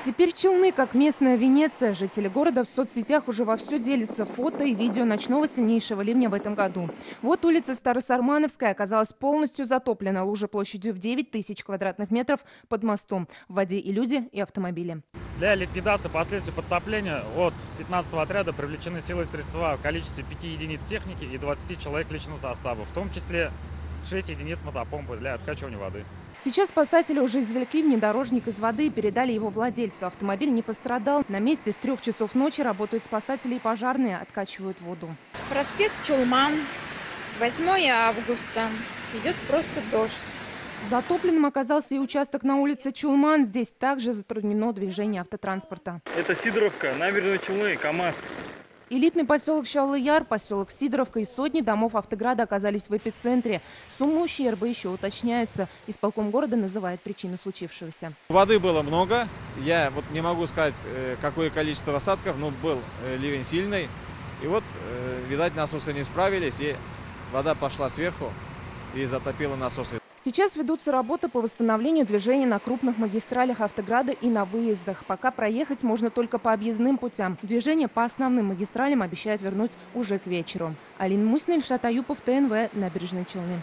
Теперь Челны, как местная Венеция. Жители города в соцсетях уже вовсю делятся фото и видео ночного сильнейшего ливня в этом году. Вот улица Старосармановская оказалась полностью затоплена. Лужа площадью в 9000 квадратных метров под мостом. В воде и люди, и автомобили. Для ликвидации последствий подтопления от 15-го отряда привлечены силы средства в количестве 5 единиц техники и 20 человек личного состава, в том числе 6 единиц мотопомпы для откачивания воды. Сейчас спасатели уже извлекли внедорожник из воды и передали его владельцу. Автомобиль не пострадал. На месте с 3 часов ночи работают спасатели и пожарные, откачивают воду. Проспект Чулман, 8 августа. Идет просто дождь. Затопленным оказался и участок на улице Чулман. Здесь также затруднено движение автотранспорта. Это Сидоровка, набережная Челны, КАМАЗ. Элитный поселок Чаллы-Яр, поселок Сидоровка и сотни домов Автограда оказались в эпицентре. Суммы ущерба еще уточняются. Исполком города называет причину случившегося. Воды было много. Я не могу сказать, какое количество осадков, но был ливень сильный. И видать, насосы не справились, и вода пошла сверху и затопила насосы. Сейчас ведутся работы по восстановлению движения на крупных магистралях Автограда и на выездах. Пока проехать можно только по объездным путям. Движение по основным магистралям обещают вернуть уже к вечеру. Алина Мусина, Ильшат Аюпов, ТНВ, Набережные Челны.